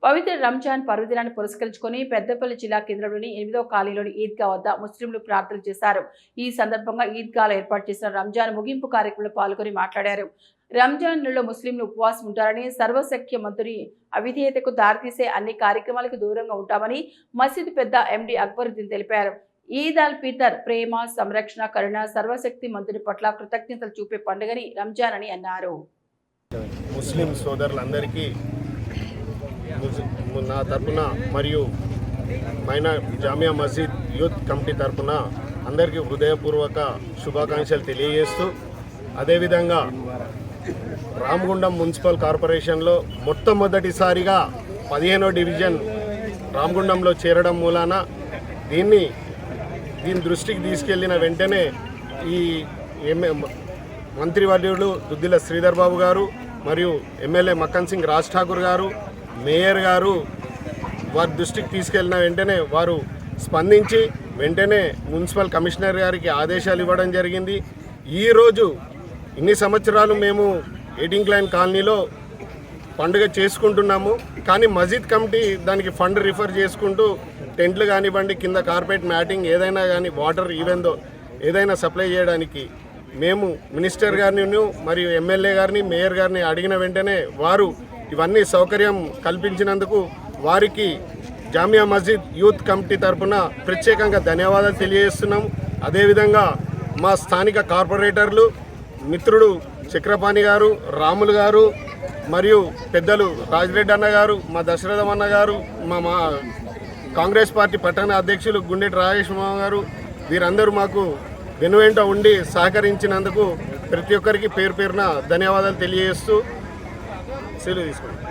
పవిత్ర రంజాన్ పర్వదినాన్ని పురస్కరించుకొని పెద్దపల్లి జిల్లా కేంద్రంలోని 8వ కాలనీలోని ఈద్గా వద్ద ముస్లింలు ప్రార్థనలు చేశారు. ఈ సందర్భంగా ఈద్గాలో ఏర్పాటు చేసిన రంజాన్ ముగింపు కార్యక్రమంలో పాల్గొని మాట్లాడారు. రంజాన్ నెలలో ముస్లింలు ఉపవాసం ఉంటారని, సర్వశక్తిమంతుని అవిధేయతకు దారితీసే అన్ని కార్యక్రమాలకు దూరంగా ఉంటామని మసీద్ పెద్ద ఎండి అక్బరుద్దీన్ తెలిపారు. ఈద్ అల్ ఫితర్ ప్రేమ, సంరక్షణ, కరుణ, సర్వశక్తి మంతుని పట్ల కృతజ్ఞతలు చూపే పండుగని రంజాన్ అని అన్నారు. ముస్లిం సోదరులందరికీ నా తరపున మరియు జామియా మస్జిద్ యూత్ కమిటీ తరపున అందరికీ హృదయపూర్వక శుభాకాంక్షలు తెలియజేస్తూ, అదేవిధంగా రామగుండం మున్సిపల్ కార్పొరేషన్లో మొట్టమొదటిసారిగా 15వ డివిజన్ రామగుండంలో చేరడం మూలాన దీని దృష్టికి తీసుకెళ్లిన వెంటనే ఈ మంత్రివర్యులు దుద్దిల శ్రీధర్ బాబు గారు మరియు ఎమ్మెల్యే మక్కన్ సింగ్ రాజ్ ఠాకూర్ గారు, మేయర్ గారు వారి దృష్టికి తీసుకెళ్లిన వెంటనే వారు స్పందించి వెంటనే మున్సిపల్ కమిషనర్ గారికి ఆదేశాలు ఇవ్వడం జరిగింది. ఈరోజు ఇన్ని సంవత్సరాలు మేము 18 లైన్ కాలనీలో పండుగ చేసుకుంటున్నాము, కానీ మస్జిద్ కమిటీ దానికి ఫండ్ రిఫర్ చేసుకుంటూ టెంట్లు కానివ్వండి, కింద కార్పెట్ మ్యాటింగ్ ఏదైనా కానీ, వాటర్ ఈవెందో ఏదైనా సప్లై చేయడానికి మేము మినిస్టర్ గారిని మరియు ఎమ్మెల్యే గారిని, మేయర్ గారిని అడిగిన వెంటనే వారు ఇవన్నీ సౌకర్యం కల్పించినందుకు వారికి జామియా మస్జిద్ యూత్ కమిటీ తరఫున ప్రత్యేకంగా ధన్యవాదాలు తెలియజేస్తున్నాము. అదేవిధంగా మా స్థానిక కార్పొరేటర్లు మిత్రుడు చక్రపాణి గారు, రాములు గారు మరియు పెద్దలు రాజిరెడ్డి అన్న గారు, మా దశరథం అన్న గారు, మా కాంగ్రెస్ పార్టీ పట్టణ అధ్యక్షులు గుండెటి రాజేశ్వరరావు గారు, వీరందరూ మాకు వెనువెంట ఉండి సహకరించినందుకు ప్రతి ఒక్కరికి పేరు పేరున ధన్యవాదాలు తెలియజేస్తూ సెలవు తీసుకున్నాం.